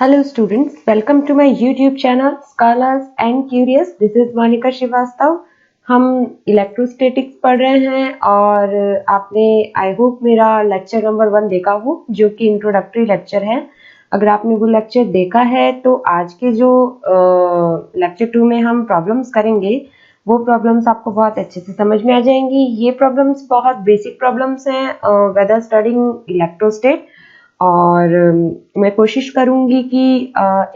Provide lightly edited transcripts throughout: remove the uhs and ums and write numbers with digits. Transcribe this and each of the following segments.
Hello students, welcome to my YouTube channel Scholars and Curious. This is Monika Srivastava. हम electrostatics पढ़ रहे हैं और आपने आई होप मेरा लेक्चर नंबर 1 देखा हो जो कि इंट्रोडक्टरी लेक्चर है। अगर आपने वो लेक्चर देखा है तो आज के जो लेक्चर 2 में हम प्रॉब्लम्स करेंगे वो प्रॉब्लम्स आपको बहुत अच्छे से समझ में आ जाएंगी। ये प्रॉब्लम्स बहुत बेसिक प्रॉब्लम्स हैं वेदर स्टडिंग इलेक्ट्रोस्टैट, और मैं कोशिश करूंगी कि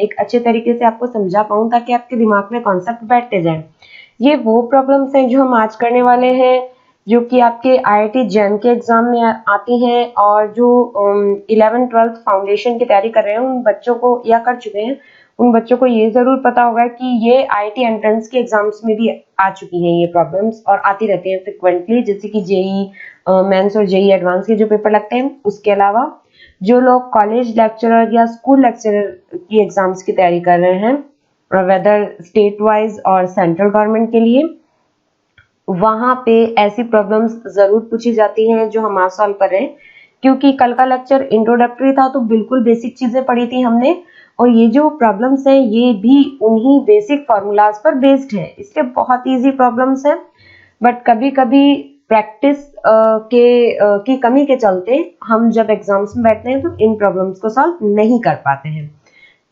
एक अच्छे तरीके से आपको समझा पाऊं ताकि आपके दिमाग में कॉन्सेप्ट बैठते जाएं। ये वो प्रॉब्लम्स हैं जो हम आज करने वाले हैं जो कि आपके IIT जैम के एग्जाम में आती हैं, और जो 11th-12th फाउंडेशन की तैयारी कर रहे हैं उन बच्चों को या कर चुके हैं उन बच्चों को ये जरूर पता होगा कि ये IIT एंट्रेंस के एग्जाम्स में भी आ चुकी हैं ये प्रॉब्लम्स, और आती रहती हैं फ्रिक्वेंटली, जैसे कि जेई मेंस और जेई एडवांस के जो पेपर लगते हैं। उसके अलावा जो लोग कॉलेज लेक्चरर या स्कूल लेक्चरर की एग्जाम्स की तैयारी कर रहे हैं वेदर स्टेट वाइज और सेंट्रल गवर्नमेंट के लिए, वहां पे ऐसी प्रॉब्लम्स जरूर पूछी जाती हैं जो हम आज सॉल्व कर रहे हैं। क्योंकि कल का लेक्चर इंट्रोडक्टरी था तो बिल्कुल बेसिक चीजें पढ़ी थी हमने, और ये जो प्रॉब्लम्स हैं ये भी उन्हीं बेसिक फॉर्मूलाज पर बेस्ड है, इसलिए बहुत इजी प्रॉब्लम्स हैं। बट कभी कभी प्रैक्टिस की कमी के चलते हम जब एग्जाम्स में बैठते हैं तो इन प्रॉब्लम्स को सॉल्व नहीं कर पाते हैं।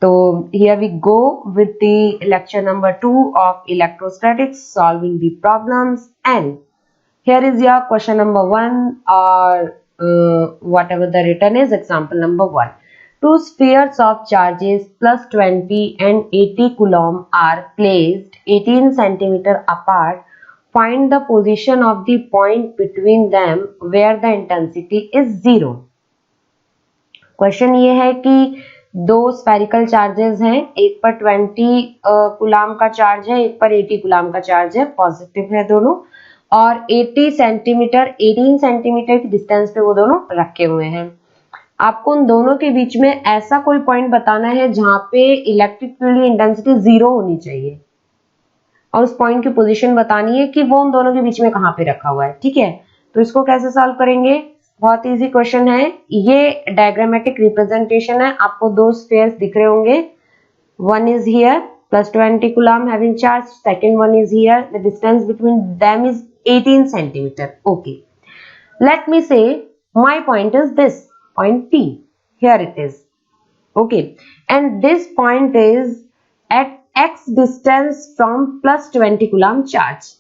तो here we go with the lecture number 2 of electrostatics, solving the problems, and here is your question number 1 or whatever the written is, example number 1. Two spheres of charges plus 20 and 80 coulomb are placed 18 centimeter apart. Find the position of the point between them where the intensity is 0. Question ये है कि दो spherical charges हैं, एक पर 20 coulomb का charge है, एक पर 80 कूलाम का चार्ज है, पॉजिटिव है दोनों, और 18 सेंटीमीटर की डिस्टेंस पे वो दोनों रखे हुए हैं। आपको उन दोनों के बीच में ऐसा कोई पॉइंट बताना है जहां पे इलेक्ट्रिक फील्ड की इंटेंसिटी 0 होनी चाहिए, और उस पॉइंट की पोजीशन बतानी है कि वो उन दोनों के बीच में कहां पे रखा हुआ है। ठीक है, तो इसको कैसे सॉल्व करेंगे? बहुत इजी क्वेश्चन है। ये डायग्रामेटिक रिप्रेजेंटेशन है, आपको दो स्फीयर्स दिख रहे होंगे। One is here plus 20 coulomb having charge, second one is here, the distance between them is 18 centimeter. Okay, let me say my point is this point P, here it is. Okay, and this point is at x distance from plus 20 coulomb charge.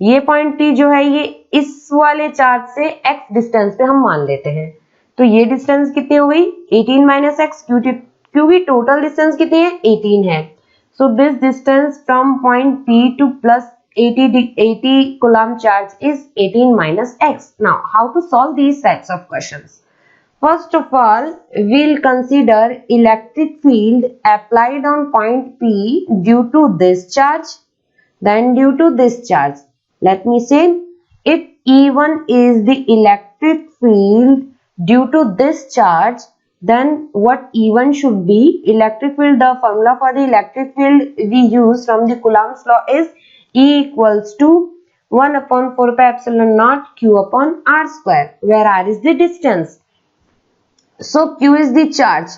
ये point P जो है ये इस वाले charge से x distance पे हम मान लेते हैं। तो ये डिस्टेंस कितनी हो गई? 18 माइनस एक्स, क्योंकि टोटल डिस्टेंस कितनी है? 18 है। So this distance from point P two plus 80 coulomb charge is 18 minus x. Now, how to solve these types of questions? First of all, we'll consider electric field applied on point P due to this charge, then due to this charge. Let me say, if E1 is the electric field due to this charge, then what E1 should be? Electric field, the formula for the electric field we use from the Coulomb's law is E equals to 1 upon 4 pi epsilon naught Q upon R square, where R is the distance. So Q is the charge.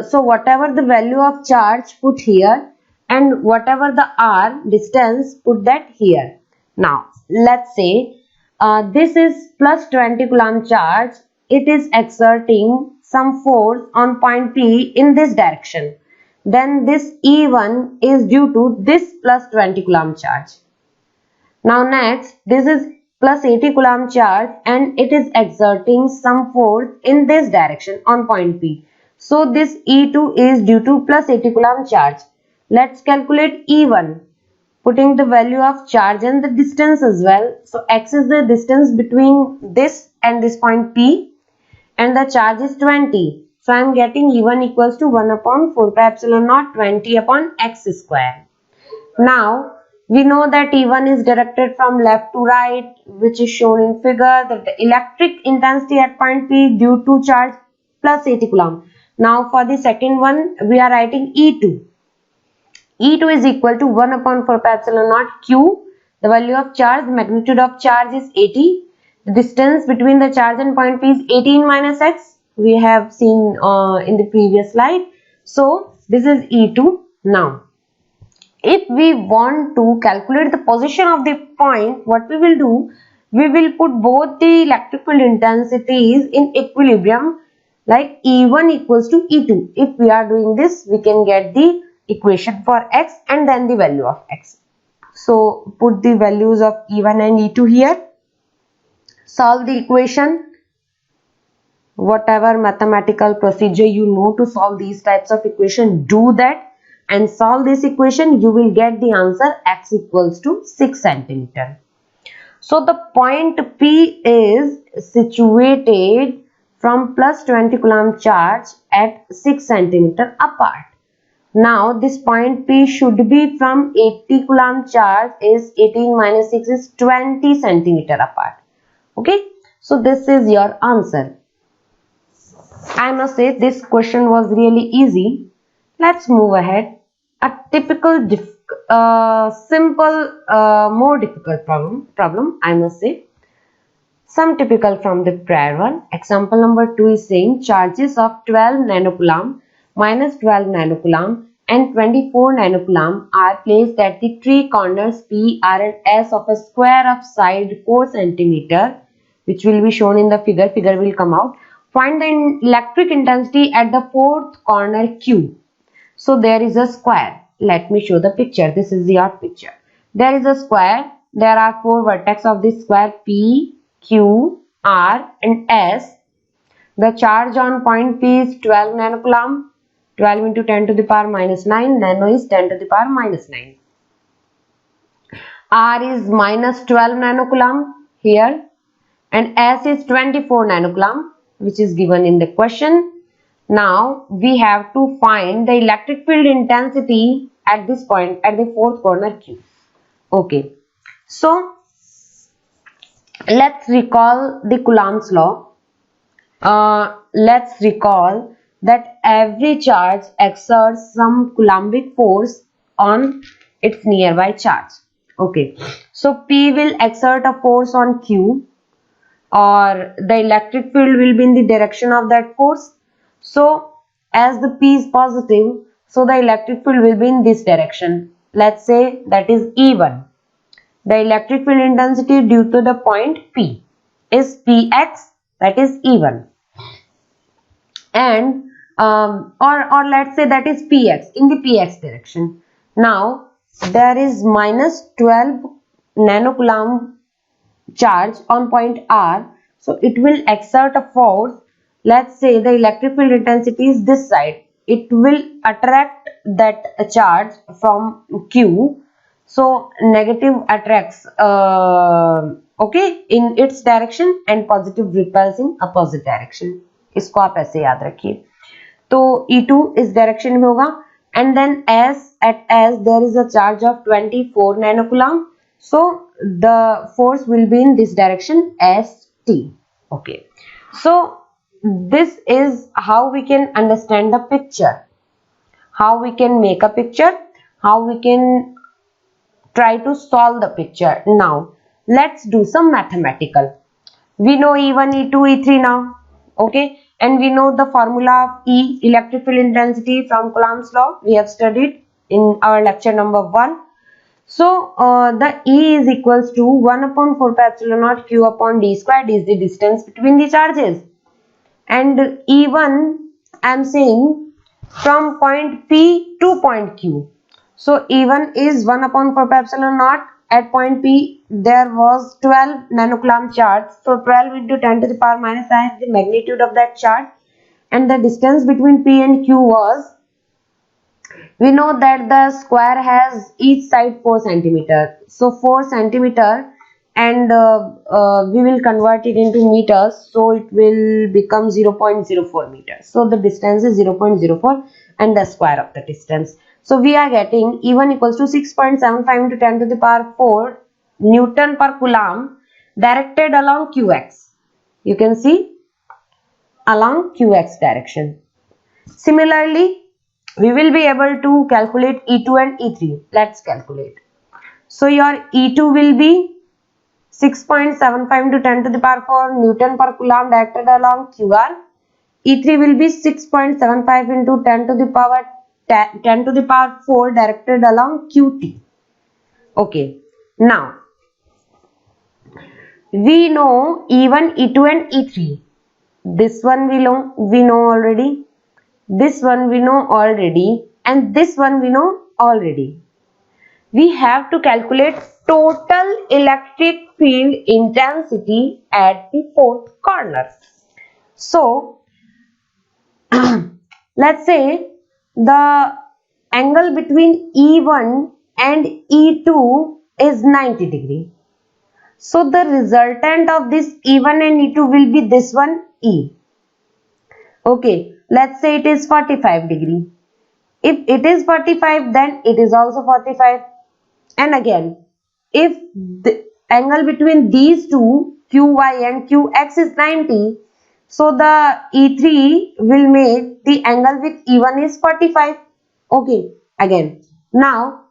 So whatever the value of charge, put here, and whatever the R distance, put that here. Now let's say this is plus 20 coulomb charge. It is exerting some force on point P in this direction. Then this E1 is due to this plus 20 coulomb charge. Now next, this is plus 80 coulomb charge and it is exerting some force in this direction on point P. So this E2 is due to plus 80 coulomb charge. Let's calculate E1, putting the value of charge and the distance as well. So x is the distance between this and this point P, and the charge is 20. So I am getting E1 equals to 1 upon 4 pi epsilon naught 20 upon x square. Now we know that E1 is directed from left to right, which is shown in figure, that the electric intensity at point P due to charge plus 80 coulomb. Now for the second one we are writing E2. E2 is equal to 1 upon 4 pi epsilon naught Q. The value of charge, magnitude of charge is 80. The distance between the charge and point P is 18 minus x. We have seen in the previous slide. So this is E2. Now if we want to calculate the position of the point, what we will do, we will put both the electric field intensities in equilibrium, like E1 equals to E2. If we are doing this, we can get the equation for x and then the value of x. So put the values of E1 and E2 here, solve the equation. Whatever mathematical procedure you know to solve these types of equation, do that and solve this equation. You will get the answer x equals to 6 centimeter. So the point P is situated from plus 20 coulomb charge at 6 centimeter apart. Now this point P should be from 80 coulomb charge is 18 minus 6 is 20 centimeter apart. Okay, so this is your answer. I must say this question was really easy. Let's move ahead. A typical simple more difficult problem I must say. Some typical from the prior one. Example number 2 is saying charges of 12 nanocoulomb minus 12 nanocoulomb and 24 nanocoulomb are placed at the three corners P, R and S of a square of side 4 centimeter, which will be shown in the figure. Figure will come out. Find the electric intensity at the fourth corner Q. So there is a square. Let me show the picture. This is your picture. There is a square. There are four vertex of this square P, Q, R and S. The charge on point P is 12 nanocoulomb. 12 into 10 to the power minus 9. Nano is 10 to the power minus 9. R is minus 12 nanocoulomb here. And S is 24 nanocoulomb, which is given in the question. Now we have to find the electric field intensity at this point at the fourth corner Q. Okay, so let's recall the Coulomb's law. Let's recall that every charge exerts some coulombic force on its nearby charge. Okay, so P will exert a force on Q, or the electric field will be in the direction of that force. So as the P is positive, so the electric field will be in this direction. Let's say that is E1. The electric field intensity due to the point P is Px, that is E1. And or let's say that is Px, in the Px direction. Now there is minus 12 nanocoulomb charge on point R, so it will exert a force. Let's say the electric field intensity is this side. It will attract that charge from Q. So negative attracts okay in its direction and positive repels in opposite direction. इसको आप ऐसे याद रखिए. तो E2 इस direction में होगा. And then S, at S there is a charge of 24 nanocoulomb. So the force will be in this direction, ST. Okay. So this is how we can understand the picture, how we can make a picture, how we can try to solve the picture. Now let's do some mathematical. We know E1, E2, E3 now. Okay. And we know the formula of E, electric field intensity, from Coulomb's law. We have studied in our lecture number 1. So the E is equals to 1 upon 4 pi epsilon naught Q upon D squared is the distance between the charges. And E1 I am saying from point P to point Q. So E1 is 1 upon 4 pi epsilon naught. At point P there was 12 nanocoulomb charge. So 12 into 10 to the power minus 9 is the magnitude of that charge. And the distance between P and Q was, we know that the square has each side 4 centimeter. So 4 centimeter, and we will convert it into meters. So it will become 0.04 meters. So the distance is 0.04 and the square of the distance. So we are getting E1 equals to 6.75 into 10 to the power 4 Newton per Coulomb directed along Qx. You can see along Qx direction. Similarly, we will be able to calculate E2 and E3. Let's calculate. So your E2 will be 6.75 into 10 to the power 4 Newton per Coulomb directed along QR. E3 will be 6.75 into 10 to the power 4 directed along QT. Okay, now we know E1, E2 and E3. This one we know already. This one we know already, and this one we know already. We have to calculate total electric field intensity at the fourth corner. So, let's say the angle between E1 and E2 is 90 degree. So, the resultant of this E1 and E2 will be this one E. Okay, let's say it is 45 degree. If it is 45, then it is also 45. And again, if the angle between these two, QY and QX is 90, so the E3 will make the angle with E1 is 45. Okay, again. Now,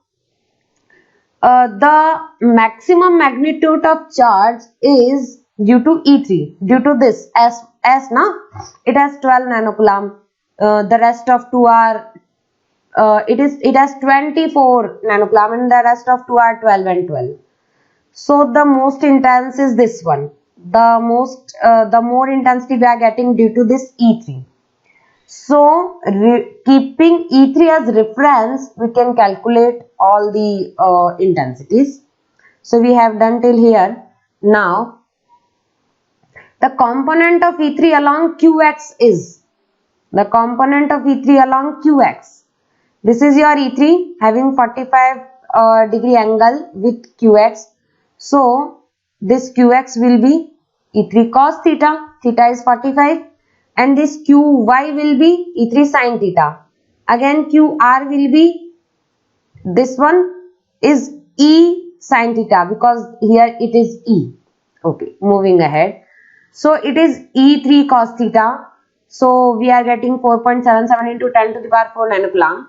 the maximum magnitude of charge is due to E3, due to this S na, it has 12 nanocoulomb. The rest of two are it has 24 nanocoulomb and the rest of two are 12 and 12. So the most intense is this one. The more intensity we are getting due to this E3. So keeping E3 as reference, we can calculate all the intensities. So we have done till here. Now the component of E3 along QX is the component of E3 along QX. This is your E3 having 45 degree angle with QX. So this QX will be E3 cos theta. Theta is 45. And this QY will be E3 sin theta. Again QR will be, this one is E sin theta because here it is E. Okay, moving ahead. So it is E3 cos theta. So we are getting 4.77 into 10 to the power 4 nanocoulomb.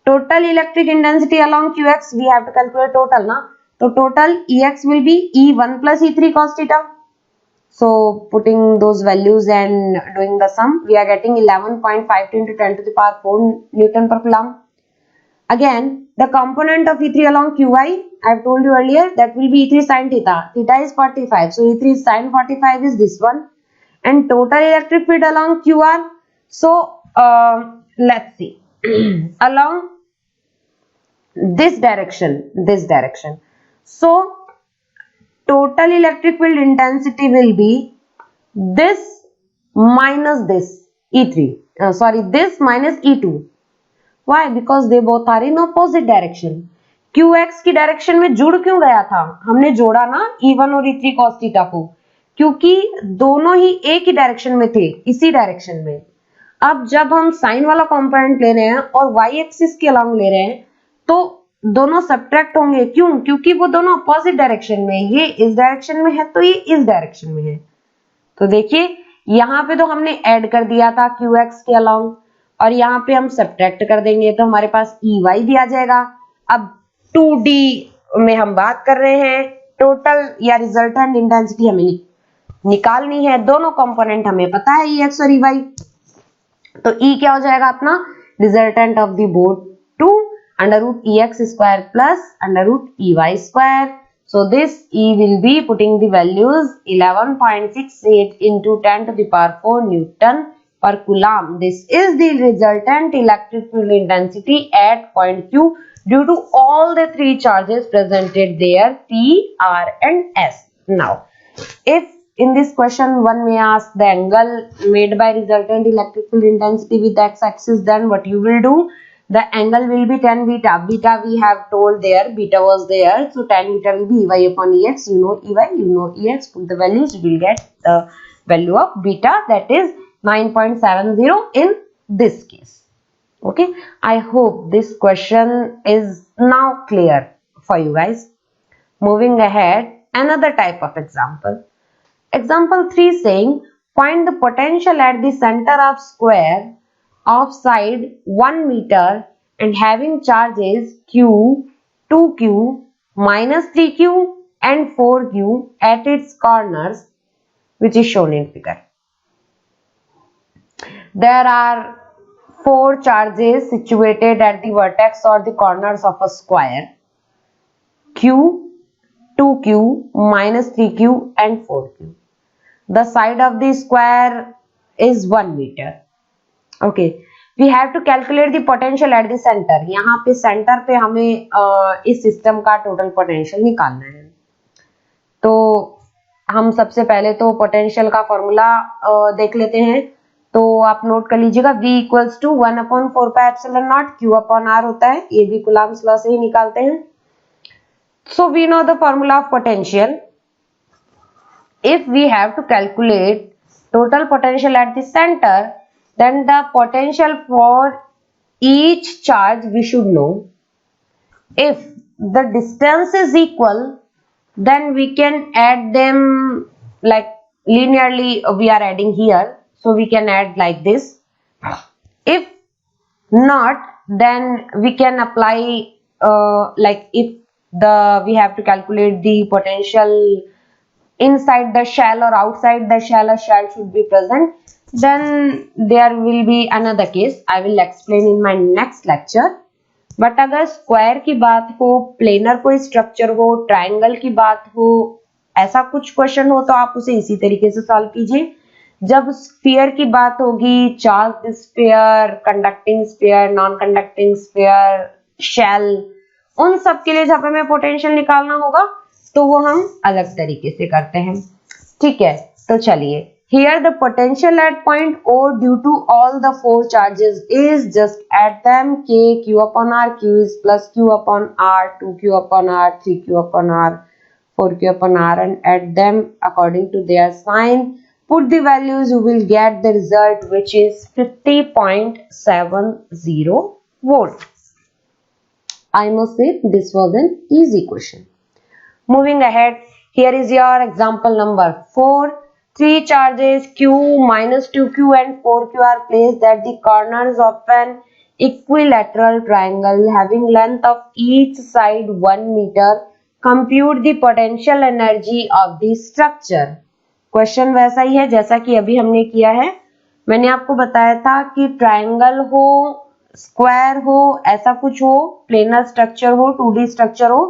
Total electric intensity along QX, we have to calculate total, na? So total EX will be E1 plus E3 cos theta. So putting those values and doing the sum, we are getting 11.52 into 10 to the power 4 Newton per coulomb. Again, the component of E3 along QY, I have told you earlier, that will be E3 sin theta. Theta is 45. So E3 sin 45 is this one. And total electric field along QR. So let's see. Along this direction. So total electric field intensity will be this minus this E3. This minus E2. Why? Because they both are in opposite direction. QX की direction में जुड़ क्यों गया था? हमने जोड़ा ना E1 और E3 cos थीटा को, क्योंकि दोनों ही एक ही डायरेक्शन में थे, इसी डायरेक्शन में. अब जब हम साइन वाला कंपोनेंट ले रहे हैं और y एक्सिस के अलोंग ले रहे हैं, तो दोनों सब्ट्रैक्ट होंगे. क्यों? क्योंकि वो दोनों अपोजिट डायरेक्शन में, ये इस डायरेक्शन में है तो ये इस डायरेक्शन में है. तो देखिए यहाँ पे तो हमने ऐड कर दिया था QX के अलोंग, और यहाँ पे हम सब्ट्रैक्ट कर देंगे तो हमारे पास EY भी आ जाएगा. अब 2D में हम बात कर रहे हैं, टोटल या रिजल्टेंट इंटेंसिटी हमें निकालनी है. दोनों कंपोनेंट हमें पता है EX और EY. तो E क्या हो जाएगा अपना? Resultant of the both 2 under root EX square plus under root EY square. So this E will be putting the values 11.68 into 10 to the power 4 Newton per coulomb. This is the resultant electric field intensity at point Q due to all the three charges presented there, P, R and S. Now, if in this question one may ask the angle made by resultant electric field intensity with x-axis, then what you will do? The angle will be tan beta. Beta we have told there, beta was there. So tan beta will be EY upon EX. You know EY, you know EX. Put the values, you will get the value of beta, that is 9.70 in this case. Okay, I hope this question is now clear for you guys. Moving ahead, another type of example. Example 3 saying, find the potential at the center of square of side 1 meter and having charges Q, 2Q, minus 3Q and 4Q at its corners, which is shown in figure. There are four charges situated at the vertex or the corners of a square. Q, 2Q, -3Q and 4Q. The side of the square is 1 meter. Okay. We have to calculate the potential at the center. यहाँ पे centre पे हमें इस system का total potential निकालना है. तो हम सबसे पहले तो पोटेंशियल का फॉर्मूला देख लेते हैं. तो आप नोट कर लीजिएगा, V equals to 1/4πε0 Q upon R होता है. ये भी कूलम्ब्स लॉ से ही निकालते हैं. So we know the formula of potential. If we have to calculate total potential at the center, then the potential for each charge we should know. If the distance is equal, then we can add them like linearly. We are adding here, so we can add like this. If not, then we can apply like if we have to calculate the potential inside the shell or outside the shell, a shell should be present, then there will be another case. I will explain in my next lecture. But अगर square की बात हो, planar कोई structure हो, triangle की बात हो, ऐसा कुछ क्वेश्चन हो तो आप उसे इसी तरीके से सॉल्व कीजिए. जब स्फीयर की बात होगी, charge sphere, conducting sphere, non conducting sphere, shell, उन सब के लिए जब हमें पोटेंशियल निकालना होगा तो वो हम अलग तरीके से करते हैं. ठीक है, तो चलिए. Here the potential at point O due to all the four charges is, just add them, K, Q upon R, Q is plus Q upon R, 2Q upon R, 3Q upon R, 4Q upon R, and add them according to their sign. Put the values, you will get the result which is 50.70 volt. I must say this was an easy question. Moving ahead, here is your example number 4. Three charges Q, -2Q and 4Q are placed at the corners of an equilateral triangle having length of each side 1 meter. Compute the potential energy of the structure. Question वैसा ही है जैसा कि अभी हमने किया है. मैंने आपको बताया था कि ट्राइंगल हो, स्क्वायर हो, ऐसा कुछ हो, प्लेनर स्ट्रक्चर हो, 2D स्ट्रक्चर हो,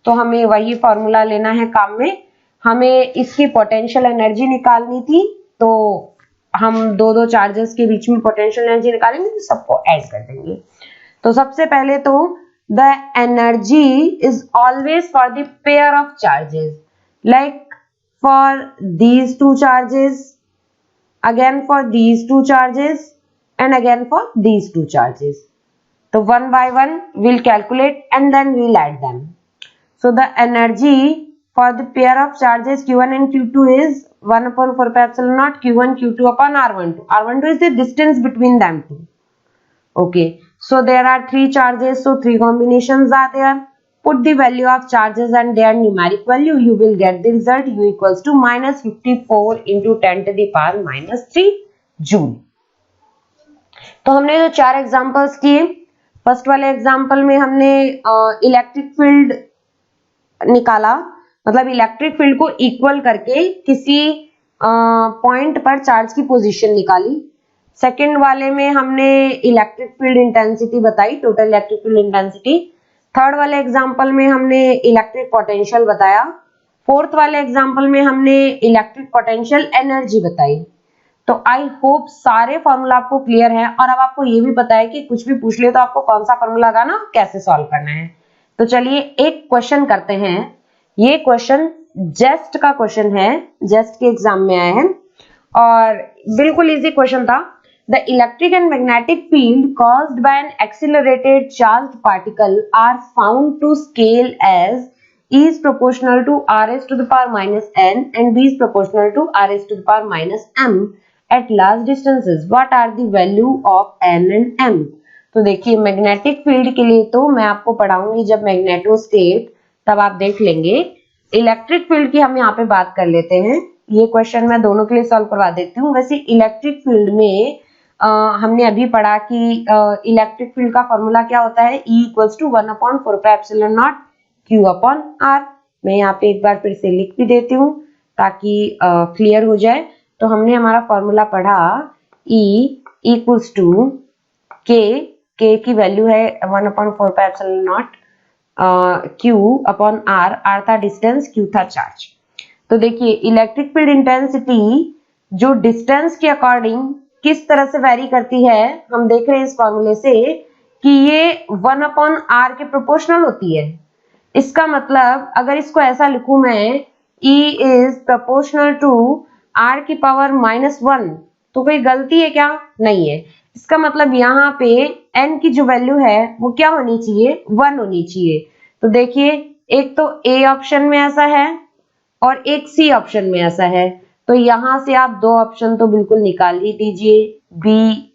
तो हमें वही फॉर्मूला लेना है काम में. हमें इसकी पोटेंशियल एनर्जी निकालनी थी, तो हम दो चार्जेस के बीच में पोटेंशियल एनर्जी निकालेंगे, तो सबको ऐड कर देंगे. तो सबसे पहले तो the energy is always for the pair of charges, like for these two charges, again for these two charges and again for these two charges. तो one by one we'll calculate and then we'll add them. So the energy for the pair of charges Q1 and Q2 is 1/4πε0 Q1 Q2 upon R12. R12 is the distance between them two. Okay, so there are three charges, so three combinations are there. Put the value of charges and their numeric value. You will get the result U equals to -54 into 10 to the power -3 joule. तो हमने जो चार examples किए, first वाले example में हमने electric field निकाला, मतलब इलेक्ट्रिक फील्ड को इक्वल करके किसी पॉइंट पर चार्ज की पोजीशन निकाली. सेकंड वाले में हमने इलेक्ट्रिक फील्ड इंटेंसिटी बताई, total electric field intensity. Third वाले एग्जांपल में हमने इलेक्ट्रिक पोटेंशियल बताया. फोर्थ वाले एग्जांपल में हमने इलेक्ट्रिक पोटेंशियल एनर्जी बताई. तो आई होप सारे फॉर्मूला आपको क्लियर है, और अब आपको ये भी पता है कि कुछ भी पूछ ले तो आपको कौन सा फॉर्मूला लगाना, कैसे सॉल्व करना है. तो चलिए एक क्वेश्चन करते हैं. ये क्वेश्चन जेस्ट का क्वेश्चन है, जेस्ट के एग्जाम में आया है और बिल्कुल इजी क्वेश्चन था. The electric and magnetic field caused by an accelerated charged particle are found to scale as E is proportional to Rs to the power -n and B is proportional to Rs to the power -m at large distances. What are the value of n and m? तो देखिए magnetic field के लिए तो मैं आपको पढ़ाऊंगी जब मैग्नेटोस्टेट, तब आप देख लेंगे. इलेक्ट्रिक फील्ड की हम यहाँ पे बात कर लेते हैं. ये क्वेश्चन मैं दोनों के लिए सॉल्व करवा देती हूँ. वैसे इलेक्ट्रिक फील्ड में हमने अभी पढ़ा कि इलेक्ट्रिक फील्ड का फॉर्मूला क्या होता है, E equals to 1/4πε0 Q upon R. मैं यहाँ पे एक बार फिर से लिख भी देती हूँ ताकि क्लियर हो जाए. तो हमने हमारा फॉर्मूला पढ़ा, E इक्वल्स टू के की वैल्यू है 1/4πε0 Q अपॉन R था डिस्टेंस, Q था चार्ज। तो देखिए इलेक्ट्रिक फील्ड इंटेंसिटी जो डिस्टेंस के अकॉर्डिंग किस तरह से वेरी करती है, हम देख रहे हैं इस फॉर्मूले से कि ये 1/r के प्रोपोर्शनल होती है। इसका मतलब अगर इसको ऐसा लिखूं मैं, E is proportional to r की पावर -1, तो कोई गलती है क्या? नहीं है। इसका मतलब यहाँ पे n की जो वैल्यू है वो क्या होनी चाहिए? 1 होनी चाहिए। तो देखिए एक तो A ऑप्शन में ऐसा है और एक C ऑप्शन में ऐसा है, तो यहां से आप दो ऑप्शन तो बिल्कुल निकाल ही दीजिए, B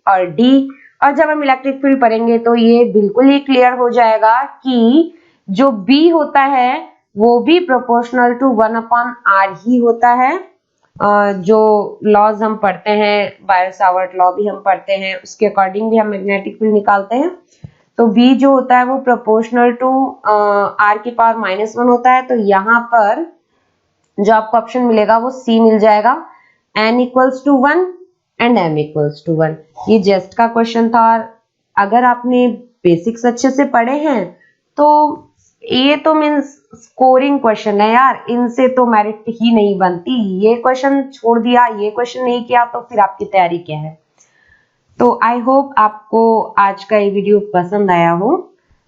और D। और जब हम इलेक्ट्रिक फील्ड पढ़ेंगे तो ये बिल्कुल ही क्लियर हो जाएगा कि जो B होता है वो भी प्रोपोर्शनल टू 1/r ही होता है। जो लॉज हम पढ़ते हैं, बायो-सावर्ट लॉ भी हम पढ़ते हैं, उसके अकॉर्डिंग भी हम मैग्नेटिक फील्ड निकालते हैं। तो B जो होता है वो प्रोपोर्शनल टू r की पावर -1 होता है। तो यहाँ पर जो आपको ऑप्शन मिलेगा वो C मिल जाएगा, n equals to 1 and m equals to 1। ये जस्ट का क्वेश्चन था, और अगर आपने बेसिक्स अच्छे से पढ़े हैं तो ये तो मीन्स स्कोरिंग क्वेश्चन है यार, इनसे तो मेरिट ही नहीं बनती। ये क्वेश्चन छोड़ दिया, ये क्वेश्चन नहीं किया, तो फिर आपकी तैयारी क्या है? तो आई होप आपको आज का ये वीडियो पसंद आया हो।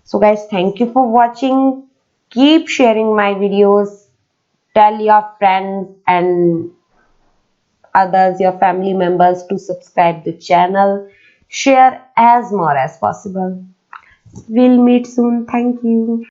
So guys, thank you for watching, keep sharing my videos, tell your friends and others, your family members, to subscribe the channel, share as more as possible. We'll meet soon. Thank you.